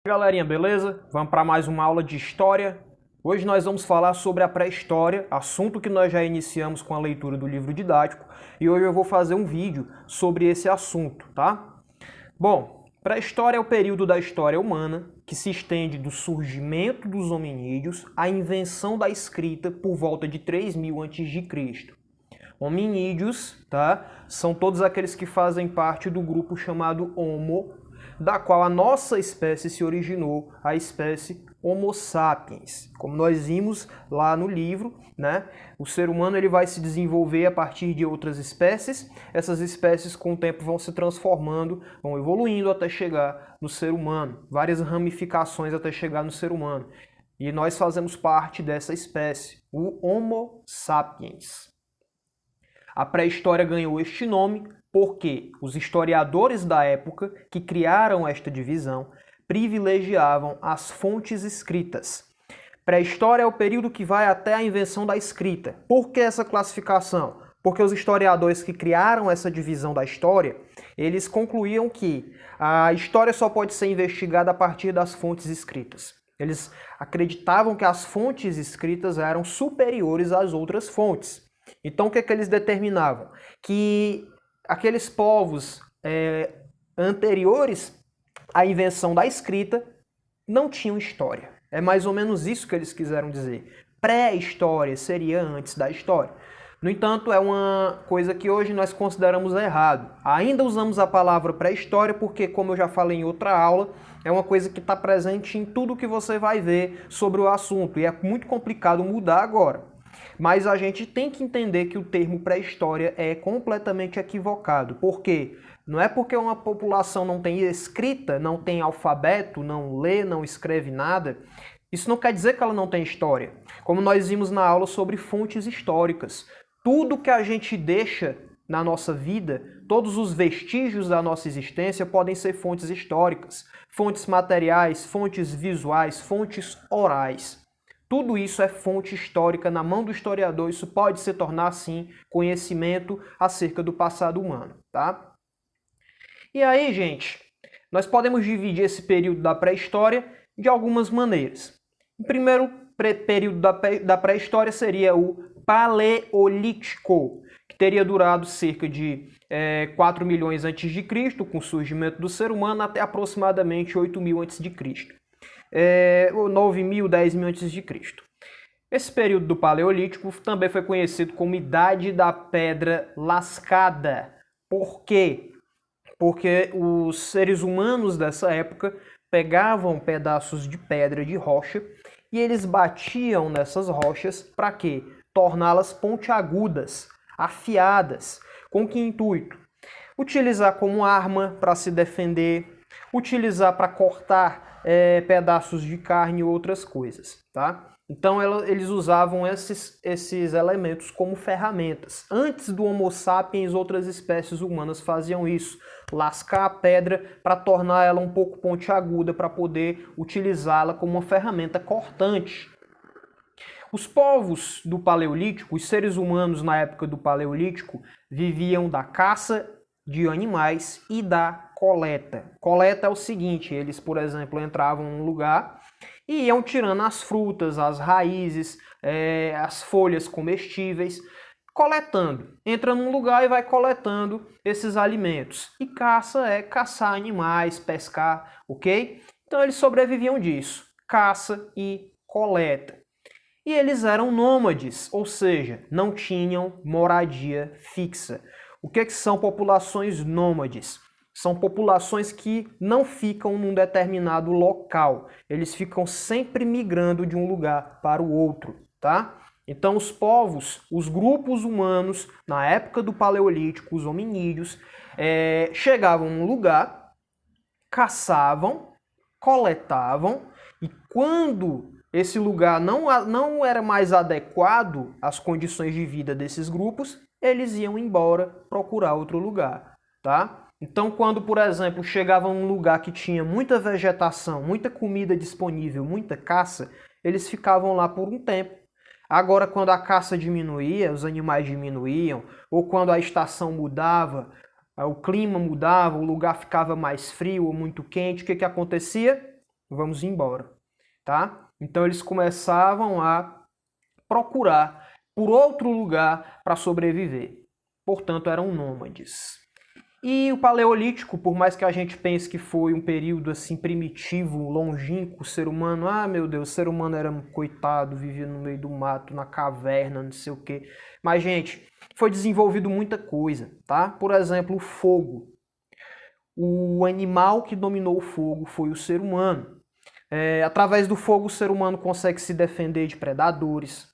Galerinha, beleza? Vamos para mais uma aula de história. Hoje nós vamos falar sobre a pré-história, assunto que nós já iniciamos com a leitura do livro didático, e hoje eu vou fazer um vídeo sobre esse assunto, tá? Bom, pré-história é o período da história humana que se estende do surgimento dos hominídeos à invenção da escrita por volta de 3000 a.C. Hominídeos, tá? São todos aqueles que fazem parte do grupo chamado Homo, da qual a nossa espécie se originou, a espécie Homo sapiens. Como nós vimos lá no livro, né? O ser humano ele vai se desenvolver a partir de outras espécies. Essas espécies com o tempo vão se transformando, vão evoluindo até chegar no ser humano. Várias ramificações até chegar no ser humano. E nós fazemos parte dessa espécie, o Homo sapiens. A pré-história ganhou este nome porque os historiadores da época que criaram esta divisão privilegiavam as fontes escritas. Pré-história é o período que vai até a invenção da escrita. Por que essa classificação? Porque os historiadores que criaram essa divisão da história, eles concluíam que a história só pode ser investigada a partir das fontes escritas. Eles acreditavam que as fontes escritas eram superiores às outras fontes. Então, o que eles determinavam? Que aqueles povos anteriores à invenção da escrita não tinham história. É mais ou menos isso que eles quiseram dizer. Pré-história seria antes da história. No entanto, é uma coisa que hoje nós consideramos errado. Ainda usamos a palavra pré-história porque, como eu já falei em outra aula, é uma coisa que está presente em tudo que você vai ver sobre o assunto. E é muito complicado mudar agora. Mas a gente tem que entender que o termo pré-história é completamente equivocado. Por quê? Não é porque uma população não tem escrita, não tem alfabeto, não lê, não escreve nada. Isso não quer dizer que ela não tem história. Como nós vimos na aula sobre fontes históricas. Tudo que a gente deixa na nossa vida, todos os vestígios da nossa existência podem ser fontes históricas. Fontes materiais, fontes visuais, fontes orais. Tudo isso é fonte histórica na mão do historiador, isso pode se tornar, sim, conhecimento acerca do passado humano, tá? E aí, gente, nós podemos dividir esse período da pré-história de algumas maneiras. O primeiro período da pré-história seria o Paleolítico, que teria durado cerca de 4 milhões antes de Cristo, com o surgimento do ser humano, até aproximadamente 8.000 antes de Cristo. 9.000, 10.000 a.C. Esse período do Paleolítico também foi conhecido como Idade da Pedra Lascada. Por quê? Porque os seres humanos dessa época pegavam pedaços de pedra, de rocha, e eles batiam nessas rochas para quê? Torná-las pontiagudas, afiadas. Com que intuito? Utilizar como arma para se defender, utilizar para cortar pedaços de carne e outras coisas, tá? Então eles usavam esses elementos como ferramentas. Antes do Homo sapiens, outras espécies humanas faziam isso. Lascar a pedra para tornar ela um pouco pontiaguda, para poder utilizá-la como uma ferramenta cortante. Os povos do Paleolítico, os seres humanos na época do Paleolítico, viviam da caça de animais e da coleta. Coleta é o seguinte, eles, por exemplo, entravam num lugar e iam tirando as frutas, as raízes, as folhas comestíveis, coletando. Entra num lugar e vai coletando esses alimentos. E caça é caçar animais, pescar, ok? Então eles sobreviviam disso, caça e coleta. E eles eram nômades, ou seja, não tinham moradia fixa. O que são populações nômades? São populações que não ficam num determinado local. Eles ficam sempre migrando de um lugar para o outro, tá? Então os povos, os grupos humanos, na época do Paleolítico, os hominídeos, chegavam num lugar, caçavam, coletavam, e quando esse lugar não era mais adequado às condições de vida desses grupos, eles iam embora procurar outro lugar, tá? Então, quando, por exemplo, chegavam num lugar que tinha muita vegetação, muita comida disponível, muita caça, eles ficavam lá por um tempo. Agora, quando a caça diminuía, os animais diminuíam, ou quando a estação mudava, o clima mudava, o lugar ficava mais frio ou muito quente, o que acontecia? vamos embora, tá? Então eles começavam a procurar por outro lugar para sobreviver. Portanto, eram nômades. E o Paleolítico, por mais que a gente pense que foi um período assim primitivo, longínquo, o ser humano, meu Deus, o ser humano era um coitado, vivia no meio do mato, na caverna, não sei o quê. Mas, gente, foi desenvolvido muita coisa, tá? Por exemplo, o fogo. O animal que dominou o fogo foi o ser humano. Através do fogo, o ser humano consegue se defender de predadores.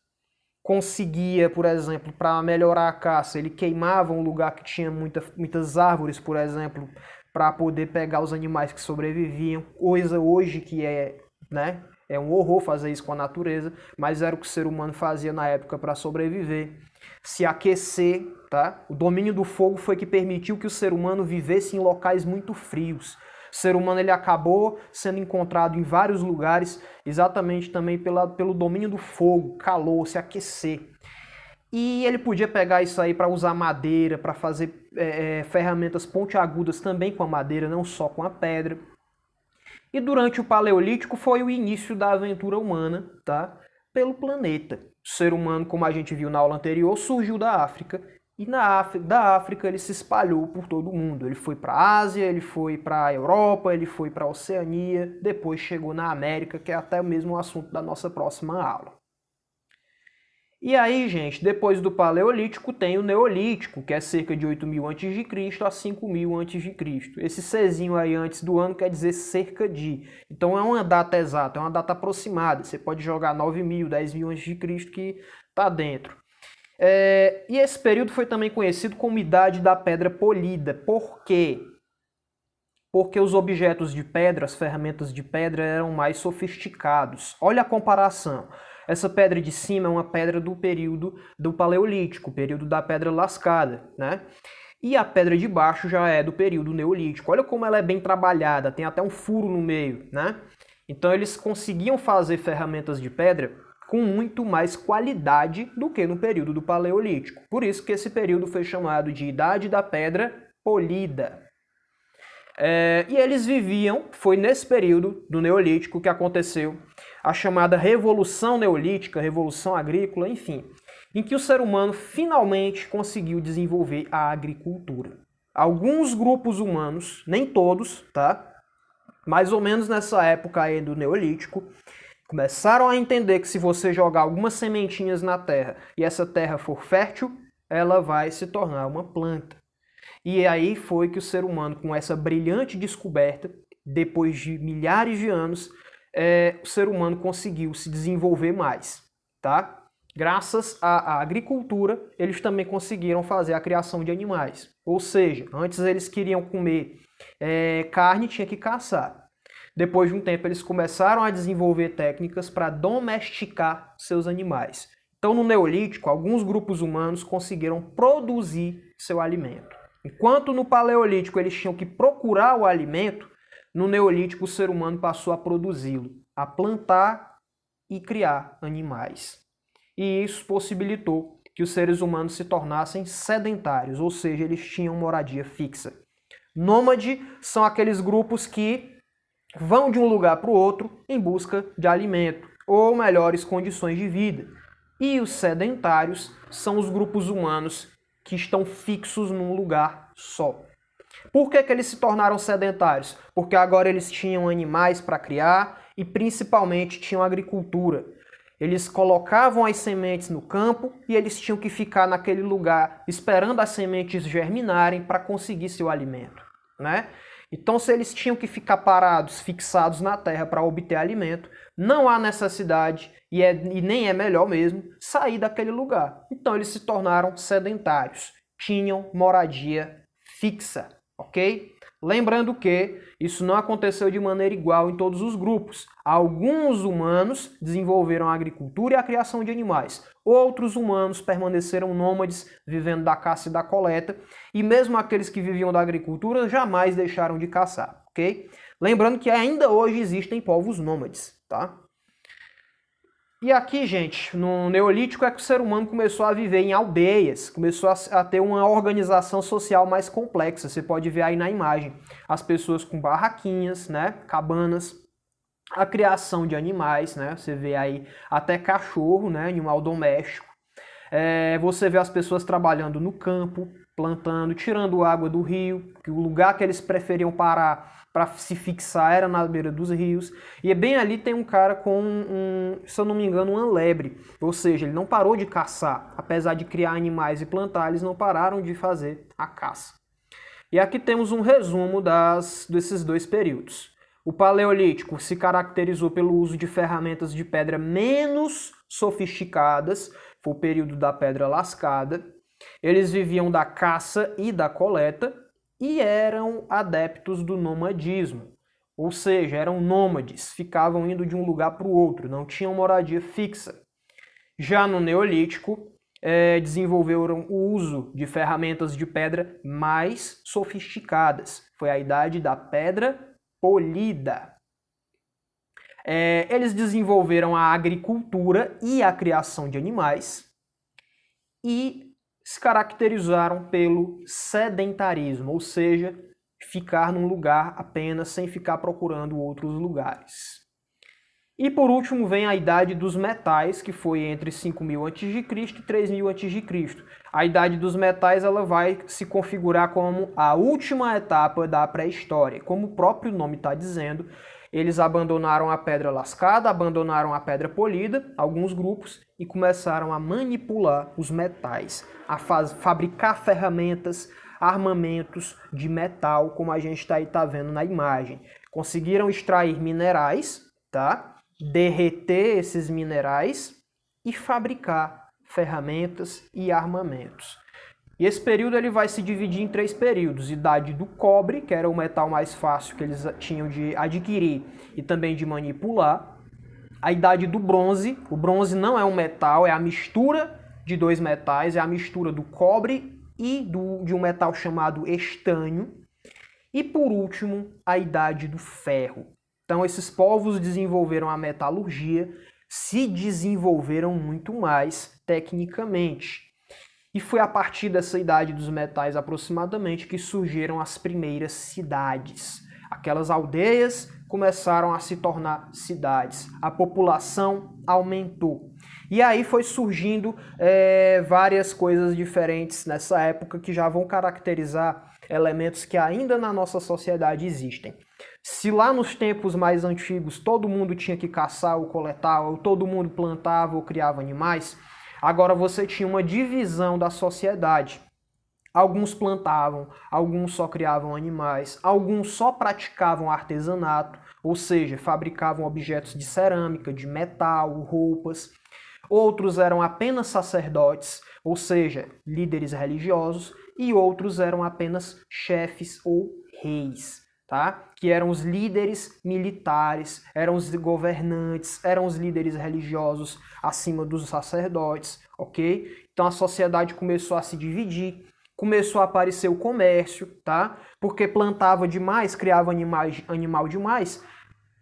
Conseguia, por exemplo, para melhorar a caça, ele queimava um lugar que tinha muitas árvores, por exemplo, para poder pegar os animais que sobreviviam. Coisa hoje que né, é um horror fazer isso com a natureza, mas era o que o ser humano fazia na época para sobreviver. Se aquecer, tá? O domínio do fogo foi que permitiu que o ser humano vivesse em locais muito frios. O ser humano ele acabou sendo encontrado em vários lugares exatamente também pelo domínio do fogo, calor, se aquecer. E ele podia pegar isso aí para usar madeira, para fazer ferramentas pontiagudas também com a madeira, não só com a pedra. E durante o Paleolítico foi o início da aventura humana, tá? Pelo planeta. O ser humano, como a gente viu na aula anterior, surgiu da África. E da África ele se espalhou por todo o mundo. Ele foi para a Ásia, ele foi para a Europa, ele foi para a Oceania, depois chegou na América, que é até mesmo o assunto da nossa próxima aula. E aí, gente, depois do Paleolítico tem o Neolítico, que é cerca de 8.000 a.C. a 5.000 a.C. Esse Czinho aí antes do ano quer dizer cerca de. Então é uma data exata, é uma data aproximada. Você pode jogar 9.000, 10.000 a.C. que tá dentro. E esse período foi também conhecido como Idade da Pedra Polida. Por quê? Porque os objetos de pedra, as ferramentas de pedra eram mais sofisticados. Olha a comparação. Essa pedra de cima é uma pedra do período do Paleolítico, período da Pedra Lascada, né? E a pedra de baixo já é do período Neolítico. Olha como ela é bem trabalhada, tem até um furo no meio, né? Então eles conseguiam fazer ferramentas de pedra com muito mais qualidade do que no período do Paleolítico. Por isso que esse período foi chamado de Idade da Pedra Polida. E eles viviam, foi nesse período do Neolítico que aconteceu a chamada Revolução Neolítica, Revolução Agrícola, enfim, em que o ser humano finalmente conseguiu desenvolver a agricultura. Alguns grupos humanos, nem todos, tá? Mais ou menos nessa época aí do Neolítico, começaram a entender que se você jogar algumas sementinhas na terra e essa terra for fértil, ela vai se tornar uma planta. E aí foi que o ser humano, com essa brilhante descoberta, depois de milhares de anos, o ser humano conseguiu se desenvolver mais, tá? Graças à agricultura, eles também conseguiram fazer a criação de animais. Ou seja, antes eles queriam comer carne, tinha que caçar. Depois de um tempo, eles começaram a desenvolver técnicas para domesticar seus animais. Então, no Neolítico, alguns grupos humanos conseguiram produzir seu alimento. Enquanto no Paleolítico eles tinham que procurar o alimento, no Neolítico o ser humano passou a produzi-lo, a plantar e criar animais. E isso possibilitou que os seres humanos se tornassem sedentários, ou seja, eles tinham moradia fixa. Nômade são aqueles grupos que vão de um lugar para o outro em busca de alimento ou melhores condições de vida. E os sedentários são os grupos humanos que estão fixos num lugar só. Por que eles se tornaram sedentários? Porque agora eles tinham animais para criar e principalmente tinham agricultura. Eles colocavam as sementes no campo e eles tinham que ficar naquele lugar esperando as sementes germinarem para conseguir seu alimento, né? Então, se eles tinham que ficar parados, fixados na terra para obter alimento, não há necessidade, e nem é melhor mesmo, sair daquele lugar. Então, eles se tornaram sedentários, tinham moradia fixa, ok? Lembrando que isso não aconteceu de maneira igual em todos os grupos. Alguns humanos desenvolveram a agricultura e a criação de animais. Outros humanos permaneceram nômades, vivendo da caça e da coleta. E mesmo aqueles que viviam da agricultura jamais deixaram de caçar, ok? Lembrando que ainda hoje existem povos nômades, tá? E aqui, gente, no Neolítico é que o ser humano começou a viver em aldeias, começou a ter uma organização social mais complexa. Você pode ver aí na imagem as pessoas com barraquinhas, né, cabanas, a criação de animais, né? Você vê aí até cachorro, né? Animal doméstico. Você vê as pessoas trabalhando no campo, plantando, tirando água do rio, que o lugar que eles preferiam parar para se fixar era na beira dos rios. E bem ali tem um cara com, se eu não me engano, uma lebre. Ou seja, ele não parou de caçar. Apesar de criar animais e plantar, eles não pararam de fazer a caça. E aqui temos um resumo desses dois períodos. O Paleolítico se caracterizou pelo uso de ferramentas de pedra menos sofisticadas, foi o período da pedra lascada. Eles viviam da caça e da coleta e eram adeptos do nomadismo, ou seja, eram nômades, ficavam indo de um lugar para o outro, não tinham moradia fixa. Já no Neolítico, desenvolveram o uso de ferramentas de pedra mais sofisticadas. Foi a idade da pedra polida. Eles desenvolveram a agricultura e a criação de animais e se caracterizaram pelo sedentarismo, ou seja, ficar num lugar apenas sem ficar procurando outros lugares. E por último vem a idade dos metais, que foi entre 5.000 a.C. e 3.000 a.C. A idade dos metais ela vai se configurar como a última etapa da pré-história. Como o próprio nome está dizendo, eles abandonaram a pedra lascada, abandonaram a pedra polida, alguns grupos, e começaram a manipular os metais, a fabricar ferramentas, armamentos de metal, como a gente tá vendo na imagem. Conseguiram extrair minerais, tá? Derreter esses minerais e fabricar ferramentas e armamentos. E esse período ele vai se dividir em 3 períodos. Idade do cobre, que era o metal mais fácil que eles tinham de adquirir e também de manipular. A idade do bronze. O bronze não é um metal, é a mistura de 2 metais, é a mistura do cobre e de um metal chamado estanho. E por último, a idade do ferro. Então esses povos desenvolveram a metalurgia, se desenvolveram muito mais tecnicamente. E foi a partir dessa idade dos metais aproximadamente que surgiram as primeiras cidades. Aquelas aldeias começaram a se tornar cidades. A população aumentou. E aí foi surgindo várias coisas diferentes nessa época que já vão caracterizar elementos que ainda na nossa sociedade existem. Se lá nos tempos mais antigos todo mundo tinha que caçar ou coletar, ou todo mundo plantava ou criava animais, agora você tinha uma divisão da sociedade. Alguns plantavam, alguns só criavam animais, alguns só praticavam artesanato, ou seja, fabricavam objetos de cerâmica, de metal, roupas. Outros eram apenas sacerdotes, ou seja, líderes religiosos, e outros eram apenas chefes ou reis, tá? Que eram os líderes militares, eram os governantes, eram os líderes religiosos acima dos sacerdotes, ok? Então a sociedade começou a se dividir, começou a aparecer o comércio, tá? Porque plantava demais, criava animal demais,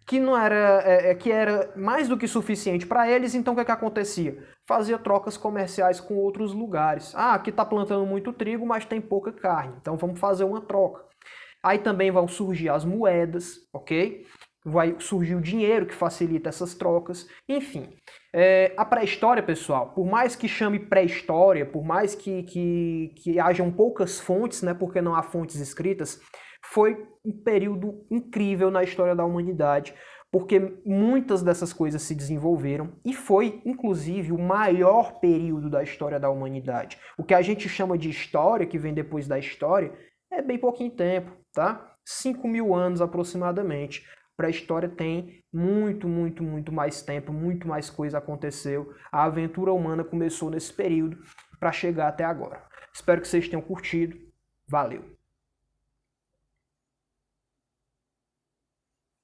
que não era, que era mais do que suficiente para eles, então o que acontecia? Fazia trocas comerciais com outros lugares. Ah, aqui está plantando muito trigo, mas tem pouca carne, então vamos fazer uma troca. Aí também vão surgir as moedas, ok? Vai surgir o dinheiro que facilita essas trocas, enfim. A pré-história, pessoal, por mais que chame pré-história, por mais que hajam poucas fontes, né, porque não há fontes escritas, foi um período incrível na história da humanidade, porque muitas dessas coisas se desenvolveram e foi, inclusive, o maior período da história da humanidade. O que a gente chama de história, que vem depois da história, é bem pouquinho tempo, tá? 5.000 anos aproximadamente. A pré-história tem muito mais tempo, muito mais coisa aconteceu. A aventura humana começou nesse período para chegar até agora. Espero que vocês tenham curtido. Valeu!